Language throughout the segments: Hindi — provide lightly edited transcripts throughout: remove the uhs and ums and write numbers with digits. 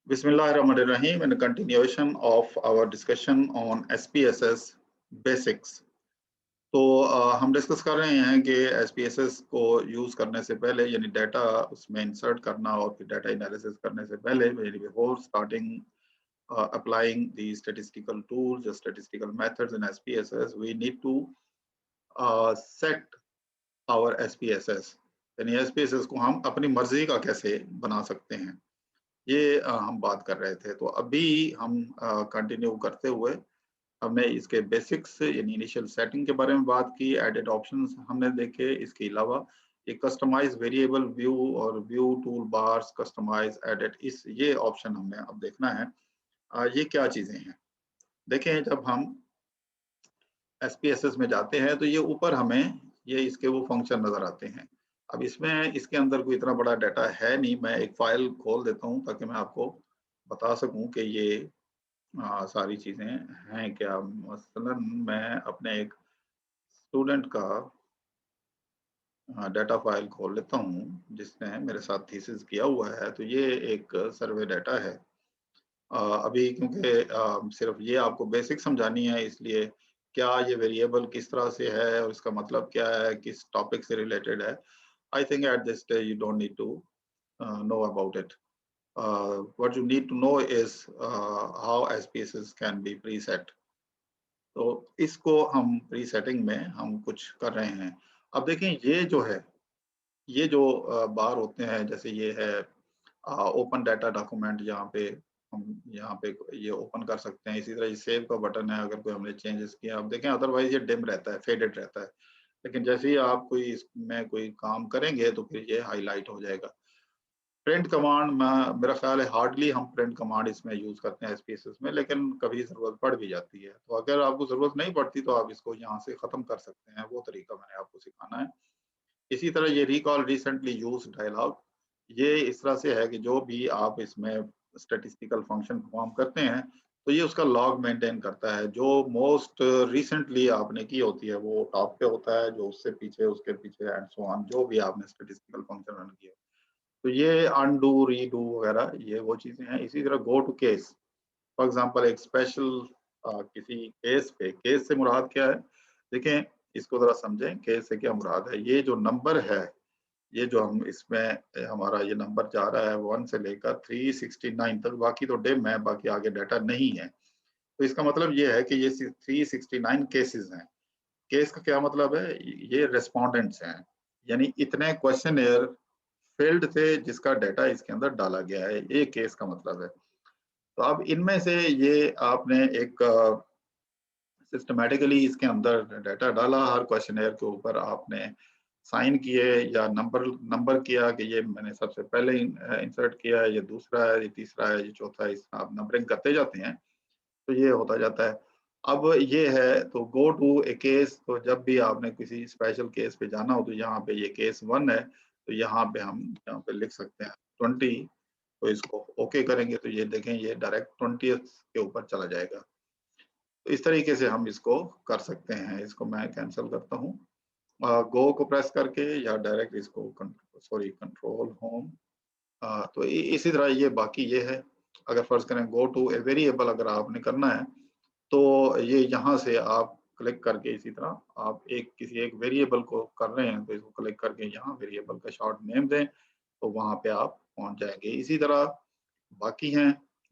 Bismillahirrahmanirrahim. In continuation of our discussion on SPSS basics. तो हम डिस्कस कर रहे हैं कि SPSS को यूज करने से पहले यानी डाटा उसमें इंसर्ट करना और फिर डाटा एनालिसिस करने से पहले यानी before starting applying the statistical tools or statistical methods in SPSS, we need to set our SPSS. यानी SPSS को हम अपनी मर्जी का कैसे बना सकते हैं, ये हम बात कर रहे थे। तो अभी हम कंटिन्यू करते हुए हमने इसके बेसिक्स यानी इनिशियल सेटिंग के बारे में बात की, एडेड ऑप्शंस हमने देखे, इसके अलावा एक कस्टमाइज वेरिएबल व्यू और view toolbars, customize edit, इस ये ऑप्शन हमने अब देखना है। ये क्या चीजें हैं देखें, जब हम SPSS में जाते हैं तो ये ऊपर हमें ये इसके वो फंक्शन नजर आते हैं। अब इसमें इसके अंदर कोई इतना बड़ा डाटा है नहीं, मैं एक फाइल खोल देता हूँ ताकि मैं आपको बता सकूं कि ये सारी चीजें हैं क्या। मसलन मैं अपने एक स्टूडेंट का डाटा फाइल खोल लेता हूँ जिसने मेरे साथ थीसिस किया हुआ है। तो ये एक सर्वे डाटा है। अभी क्योंकि सिर्फ ये आपको बेसिक समझानी है, इसलिए क्या ये वेरिएबल किस तरह से है और इसका मतलब क्या है, किस टॉपिक से रिलेटेड है, I think at this stage you don't need to know about it. What you need to know is how SPSS can be preset. तो इसको हम प्रीसेटिंग में हम कुछ कर रहे हैं। अब देखें ये जो है, ये जो बार होते हैं, जैसे ये है ओपन डाटा डॉक्यूमेंट, यहाँ पे हम यहाँ पे ये ओपन कर सकते हैं। इसी तरह ये सेव का बटन है, अगर कोई हमने चेंजेस किया। अब देखें अदरवाइज ये डिम रहता है, फेडेड रहता है, लेकिन जैसे ही आप कोई इसमें कोई काम करेंगे तो फिर ये हाईलाइट हो जाएगा। प्रिंट कमांड, मेरा ख्याल है हार्डली हम प्रिंट कमांड इसमें यूज करते हैं SPSS में, लेकिन कभी जरूरत पड़ भी जाती है। तो अगर आपको जरूरत नहीं पड़ती तो आप इसको यहाँ से खत्म कर सकते हैं, वो तरीका मैंने आपको सिखाना है। इसी तरह ये रिकॉल रिसेंटली यूज डायलॉग, ये इस तरह से है कि जो भी आप इसमें स्टैटिस्टिकल फंक्शन परफॉर्म करते हैं तो ये उसका लॉग मेंटेन करता है। जो मोस्ट रिसेंटली आपने की होती है वो टॉप पे होता है, जो उससे पीछे उसके पीछे एंड सो ऑन, जो भी आपने स्टैटिस्टिकल फंक्शन रन किया। तो ये अनडू रीडू वगैरह ये वो चीजें हैं। इसी तरह go to case, for example एक स्पेशल किसी केस पे, केस से मुराद क्या है देखें, इसको जरा समझें, केस से क्या मुराद है। ये जो नंबर है, ये जो हम इसमें हमारा ये नंबर जा रहा है 1 से लेकर 369 तक, बाकी तो डिम है, बाकी आगे डाटा नहीं है। तो इसका मतलब ये है कि ये 369 केसेस हैं। केस का क्या मतलब है, ये रेस्पोंडेंट्स हैं, यानी इतने क्वेश्चन फील्ड थे जिसका डाटा इसके अंदर डाला गया है, ये केस का मतलब है। तो अब इनमें से ये आपने एक सिस्टमैटिकली इसके अंदर डाटा डाला, हर क्वेश्चनेयर के ऊपर आपने साइन किए या नंबर किया कि ये मैंने सबसे पहले इंसर्ट किया है, ये दूसरा है, ये तीसरा है, ये चौथा है, इस तरह आप नंबरिंग करते जाते हैं तो ये होता जाता है। अब ये है तो गो टू ए केस, तो जब भी आपने किसी स्पेशल केस पे जाना हो तो यहाँ पे ये केस 1 है, तो यहाँ पे हम यहाँ पे लिख सकते हैं 20, तो इसको ओके करेंगे तो ये देखें ये डायरेक्ट 20 के ऊपर चला जाएगा। तो इस तरीके से हम इसको कर सकते हैं। इसको मैं कैंसिल करता हूँ गो को प्रेस करके, या डायरेक्ट इसको कंट्रोल होम। तो इसी तरह ये बाकी ये है। अगर फर्ज करें गो टू ए वेरिएबल अगर आपने करना है तो ये यहाँ से आप क्लिक करके, इसी तरह आप किसी एक वेरिएबल को कर रहे हैं तो इसको क्लिक करके यहाँ वेरिएबल का शॉर्ट नेम दें तो वहां पे आप पहुंच जाएंगे। इसी तरह बाकी हैं,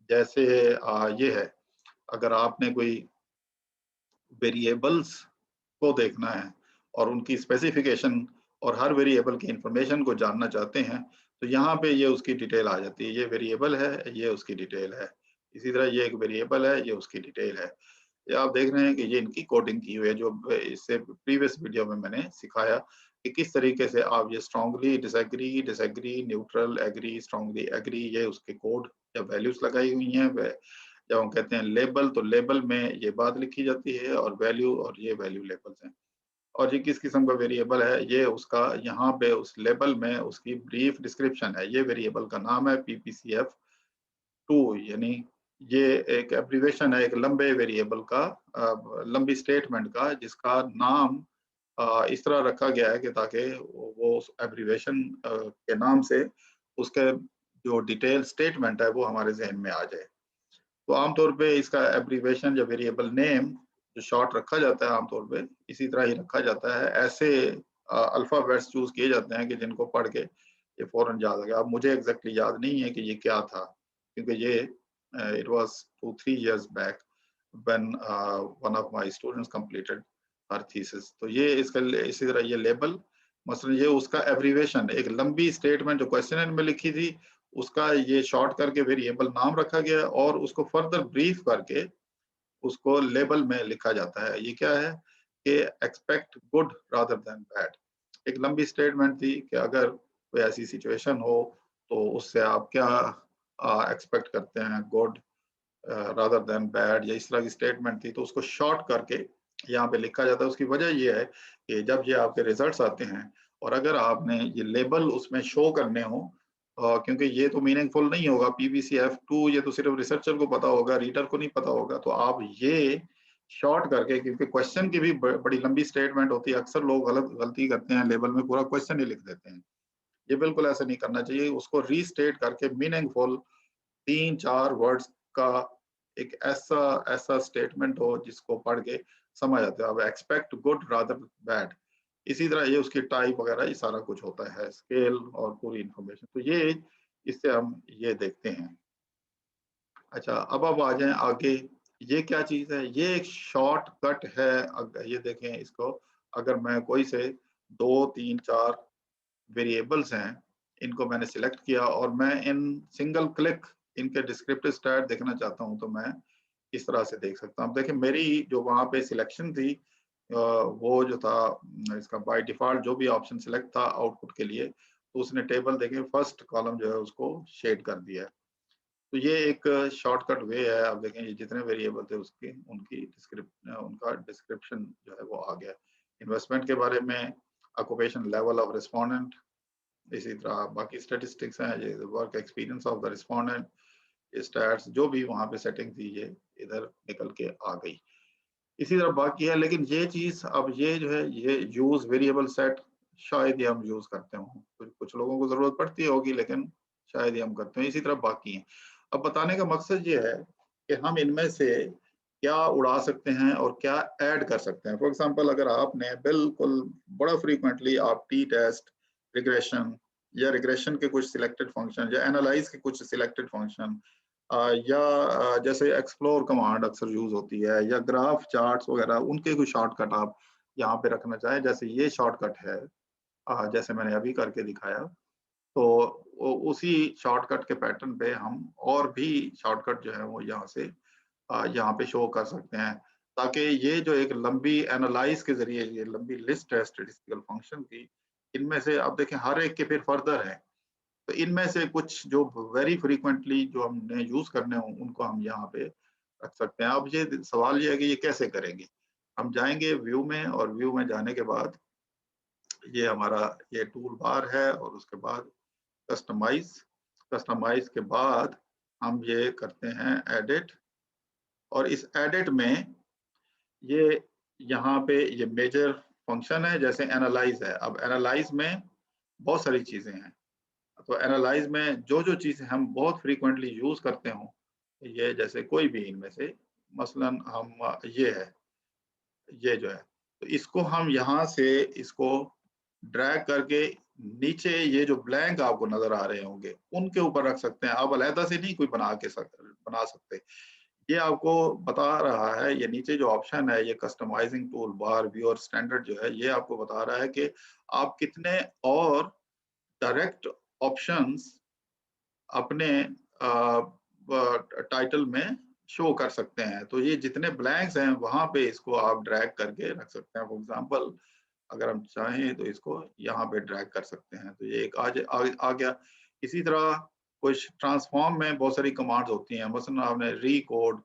जैसे ये है, अगर आपने कोई वेरिएबल्स को देखना है और उनकी स्पेसिफिकेशन और हर वेरिएबल की इंफॉर्मेशन को जानना चाहते हैं तो यहाँ पे ये उसकी डिटेल आ जाती है। ये वेरिएबल है, ये उसकी डिटेल है। इसी तरह ये एक वेरिएबल है, ये उसकी डिटेल है। ये आप देख रहे हैं कि ये इनकी कोडिंग की हुई है, जो इससे प्रीवियस वीडियो में मैंने सिखाया कि किस तरीके से आप ये strongly disagree, disagree, neutral, agree, strongly agree, ये उसके कोड या वैल्यूज लगाई हुई हैं। जब हम कहते हैं लेबल, तो लेबल में ये बात लिखी जाती है और वैल्यू, और ये वैल्यू लेबल्स हैं। और ये किस किस्म का वेरिएबल है, ये उसका यहाँ पे उस लेबल में उसकी ब्रीफ डिस्क्रिप्शन है। ये वेरिएबल का नाम है PPCF2, यानी ये एक एब्रीवेशन है एक लंबे वेरिएबल का, लंबी स्टेटमेंट का, जिसका नाम इस तरह रखा गया है कि ताकि वो उस एब्रीवेशन के नाम से उसके जो डिटेल स्टेटमेंट है वो हमारे जहन में आ जाए। तो आमतौर पे इसका एब्रीविएशन या वेरिएबल नेम जो शॉर्ट रखा जाता है आमतौर पे इसी तरह ही रखा जाता है। ऐसे अल्फाबेट्स चूज किए जाते हैं कि जिनको पढ़ के ये फौरन याद आ गया। अब मुझे एग्जैक्टली याद नहीं है कि ये क्या था, क्योंकि ये it was 2-3 years back when one of my students completed her thesis. तो ये इसका इसी तरह ये लेबल, मसलन ये उसका एब्रीविएशन, एक लंबी स्टेटमेंट जो क्वेश्चन में लिखी थी उसका ये शॉर्ट करके वेरिएबल नाम रखा गया और उसको फर्दर ब्रीफ करके उसको लेबल में लिखा जाता है। ये क्या है कि expect good rather than bad. एक लंबी स्टेटमेंट थी कि अगर कोई ऐसी सिचुएशन हो तो उससे आप क्या एक्सपेक्ट करते हैं, गुड रादर देन बैड, या इस तरह की स्टेटमेंट थी। तो उसको शॉर्ट करके यहाँ पे लिखा जाता है। उसकी वजह ये है कि जब ये आपके रिजल्ट्स आते हैं और अगर आपने ये लेबल उसमें शो करने हो, क्योंकि ये तो मीनिंगफुल नहीं होगा, PBCF2 ये तो सिर्फ रिसर्चर को पता होगा, रीडर को नहीं पता होगा। तो आप ये शॉर्ट करके, क्योंकि क्वेश्चन की भी बड़ी लंबी स्टेटमेंट होती है, अक्सर लोग गलती करते हैं, लेबल में पूरा क्वेश्चन ही लिख देते हैं। ये बिल्कुल ऐसा नहीं करना चाहिए। उसको रीस्टेट करके मीनिंगफुल 3-4 वर्ड्स का एक ऐसा ऐसा स्टेटमेंट हो जिसको पढ़ के समझ आते हो। अब एक्सपेक्ट गुड रादर बैड, इसी तरह ये उसकी टाइप वगैरह ये सारा कुछ होता है, स्केल और पूरी इंफॉर्मेशन। तो ये इससे हम ये देखते हैं। अच्छा, अब आ जाएं आगे। ये क्या चीज है? ये एक शॉर्टकट है। ये देखें इसको, अगर मैं कोई से 2-3-4 वेरिएबल्स हैं, इनको मैंने सिलेक्ट किया और मैं इन सिंगल क्लिक इनके डिस्क्रिप्टिव स्टैट देखना चाहता हूं, तो मैं इस तरह से देख सकता हूं। देखिए मेरी जो वहां पे सिलेक्शन थी, वो जो था इसका बाय डिफॉल्ट जो भी ऑप्शन सिलेक्ट था आउटपुट के लिए, तो उसने टेबल देखे फर्स्ट कॉलम जो है उसको शेड कर दिया है। तो ये एक शॉर्टकट वे है। आप देखें ये जितने वेरिएबल थे उसके उनका डिस्क्रिप्शन जो है वो आ गया। इन्वेस्टमेंट के बारे में, ऑक्यूपेशन लेवल ऑफ रिस्पोंडेंट, इसी तरह बाकी स्टैटिस्टिक्स हैं, ये work experience of the respondent, stats जो भी वहां पे सेटिंग थी ये इधर निकल के आ गई। इसी तरह बाकी है, लेकिन ये चीज अब ये जो है ये यूज वेरिएबल सेट शायद ये हम यूज करते हो, कुछ लोगों को जरूरत पड़ती होगी लेकिन शायद ये हम करते हैं। इसी तरह बाकी हैं। अब बताने का मकसद ये है कि हम इनमें से क्या उड़ा सकते हैं और क्या ऐड कर सकते हैं। फॉर एग्जांपल अगर आपने बिल्कुल बड़ा फ्रीक्वेंटली आप टी टेस्ट, रिग्रेशन या रिग्रेशन के कुछ सिलेक्टेड फंक्शन या एनालाइज के कुछ सिलेक्टेड फंक्शन, या जैसे एक्सप्लोर कमांड अक्सर यूज होती है, या ग्राफ चार्ट्स वगैरह, उनके कुछ शॉर्टकट आप यहाँ पे रखना चाहें, जैसे ये शॉर्टकट है, जैसे मैंने अभी करके दिखाया, तो उसी शॉर्टकट के पैटर्न पे हम और भी शॉर्टकट जो है वो यहाँ से यहाँ पे शो कर सकते हैं, ताकि ये जो एक लंबी एनालाइज के जरिए ये लंबी लिस्ट है स्टैटिस्टिकल फंक्शन की, इनमें से आप देखें हर एक के फिर फर्दर है। तो इनमें से कुछ जो वेरी फ्रीक्वेंटली जो हमने यूज करने हो उनको हम यहाँ पे रख सकते हैं। अब ये सवाल ये है कि ये कैसे करेंगे। हम जाएंगे व्यू में, और व्यू में जाने के बाद ये हमारा ये टूल बार है, और उसके बाद कस्टमाइज, कस्टमाइज के बाद हम ये करते हैं एडिट, और इस एडिट में ये यहाँ पे ये मेजर फंक्शन है, जैसे एनालाइज है। अब एनालाइज में बहुत सारी चीजें हैं, तो एनालाइज में जो जो चीजें हम बहुत फ्रीक्वेंटली यूज करते हो, ये जैसे कोई भी इनमें से, मसलन हम ये है, ये जो है, तो इसको हम यहाँ से इसको ड्रैग करके नीचे ये जो ब्लैंक आपको नजर आ रहे होंगे उनके ऊपर रख सकते हैं। आप अलहदा से नहीं कोई बना सकते। ये आपको बता रहा है, ये नीचे जो ऑप्शन है, ये कस्टमाइजिंग टूल बार व्यू और स्टैंडर्ड जो है, ये आपको बता रहा है कि आप कितने और डायरेक्ट ऑप्शंस अपने टाइटल में शो कर सकते हैं। तो ये जितने ब्लैंक्स हैं वहां पे इसको आप ड्रैग करके रख सकते हैं। फॉर एग्जांपल अगर हम चाहें तो इसको यहाँ पे ड्रैग कर सकते हैं, तो ये एक आ गया। इसी तरह कुछ ट्रांसफॉर्म में बहुत सारी कमांड्स होती हैं, मसलन आपने रीकोड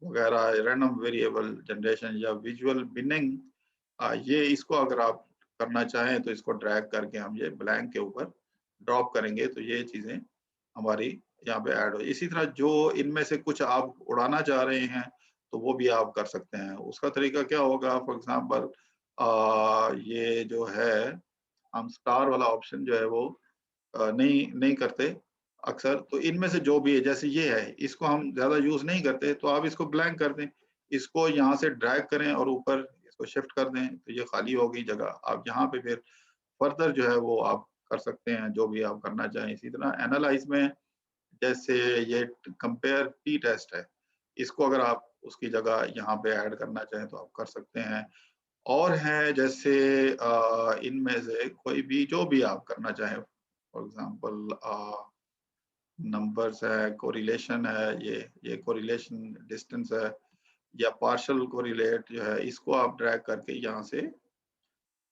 वगैरह, रैंडम वेरिएबल जनरेशन या विजुअल बिनिंग, ये इसको अगर आप करना चाहें तो इसको ड्रैग करके हम ये ब्लैंक के ऊपर ड्रॉप करेंगे, तो ये चीजें हमारी यहाँ पे ऐड हो। इसी तरह जो इनमें से कुछ आप उड़ाना चाह रहे हैं तो वो भी आप कर सकते हैं। उसका तरीका क्या होगा, फॉर एग्जांपल ये जो है हम स्टार वाला ऑप्शन जो है वो नहीं नहीं करते। अक्सर। तो इनमें से जो भी है, जैसे ये है, इसको हम ज़्यादा यूज़ नहीं करते, तो आप इसको ब्लैंक कर दें। इसको यहाँ से ड्रैग करें और ऊपर इसको शिफ्ट कर दें, तो ये खाली हो गई जगह। आप यहाँ पे फिर फर्दर जो है वो आप कर सकते हैं, जो भी आप करना चाहें। इसी तरह एनालाइज़ में जैसे ये कंपेयर टी टेस्ट है, इसको अगर आप उसकी जगह यहाँ पे ऐड करना चाहें तो आप कर सकते हैं। और हैं जैसे इनमें से कोई भी जो भी आप करना चाहें, फॉर एग्ज़ाम्पल नंबर्स है, कोरिलेशन है, ये कोरिलेशन डिस्टेंस है, या पार्शियल कोरिलेट जो है, इसको आप ड्रैग करके यहाँ से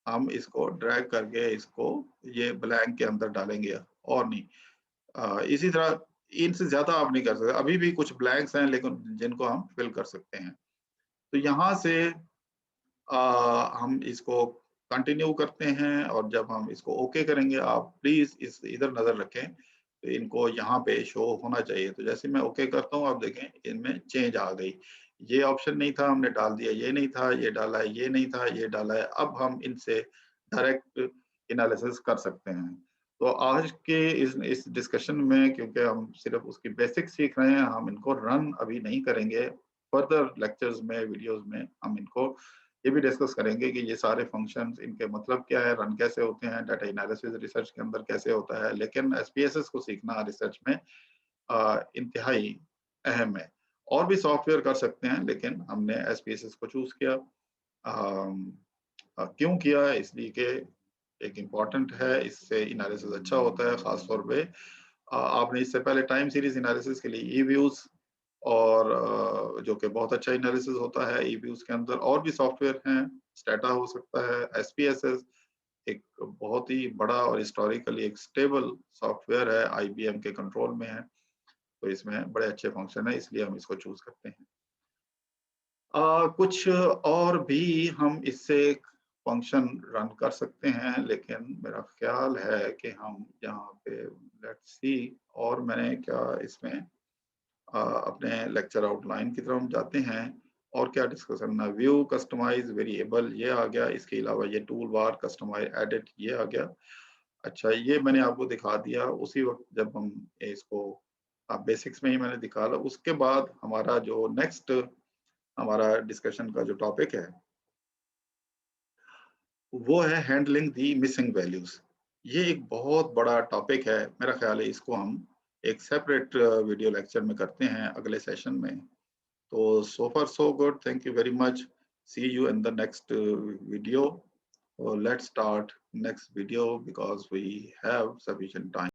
हम इसको ड्रैग करके इसको ये ब्लैंक के अंदर डालेंगे और नहीं। इसी तरह इनसे ज़्यादा आप नहीं कर सकते। अभी भी कुछ ब्लैंक्स हैं लेकिन जिनको हम फिल कर सकते हैं। तो यहाँ से अ, हम इसको कंटिन्यू करते हैं और जब हम इसको ओके करेंगे, आप प्लीज़ इस इधर नज़र रखें, तो इनको यहाँ पे शो होना चाहिए। तो जैसे मैं ओके करता हूँ, आप देखें इनमें चेंज आ गई। ये ऑप्शन नहीं था, हमने डाल दिया, ये नहीं था, ये डाला है, ये नहीं था, ये डाला है। अब हम इनसे डायरेक्ट एनालिसिस कर सकते हैं। तो आज के इस डिस्कशन में क्योंकि हम सिर्फ़ उसकी बेसिक्स सीख रहे हैं, हम इनको रन अभी नहीं करेंगे। फर्दर लेक्चर्स में, वीडियोज़ में हम इनको ये भी डिस्कस करेंगे कि ये सारे फंक्शंस इनके मतलब क्या है, रन कैसे होते हैं, डाटा एनालिसिस रिसर्च के अंदर कैसे होता है। लेकिन एसपीएसएस को सीखना रिसर्च में इंतहाई अहम है। और भी सॉफ्टवेयर कर सकते हैं लेकिन हमने एसपीएसएस को चूज़ किया। क्यों किया? इसलिए कि एक इम्पोर्टेंट है, इससे एनालिसिस अच्छा होता है, ख़ास तौर पे आपने इससे पहले टाइम सीरीज़ एनालिसिस के लिए ई-व्यूज़ और जो कि बहुत अच्छा एनालिसिस होता है ई-व्यूज़ के अंदर। और भी सॉफ्टवेयर हैं, स्टैटा हो सकता है, एसपीएसएस एक बहुत ही बड़ा और हिस्टोरिकली एक स्टेबल सॉफ्टवेयर है, आईबीएम के कंट्रोल में है, तो इसमें बड़े अच्छे फंक्शन है, इसलिए हम इसको चूज़ करते हैं। कुछ और भी हम इससे फंक्शन रन कर सकते हैं, लेकिन मेरा ख़्याल है कि हम यहाँ पे लेट्स सी, और मैंने क्या इसमें अपने लेक्चर आउटलाइन की तरफ हम जाते हैं और क्या डिस्कस करना है। व्यू कस्टमाइज वेरिएबल ये आ गया, इसके अलावा ये टूल बार कस्टमाइज एडिट ये आ गया। अच्छा, ये मैंने आपको दिखा दिया उसी वक्त जब हम इसको बेसिक्स में ही मैंने दिखाया। उसके बाद हमारा जो नेक्स्ट हमारा डिस्कशन का जो टॉपिक है वो है हैंडलिंग दी मिसिंग वैल्यूज। ये एक बहुत बड़ा टॉपिक है, मेरा ख्याल है इसको हम एक सेपरेट वीडियो लेक्चर में करते हैं अगले सेशन में। तो so far so good. Thank you very much. See you in the next video. Let's start next video because we have sufficient time.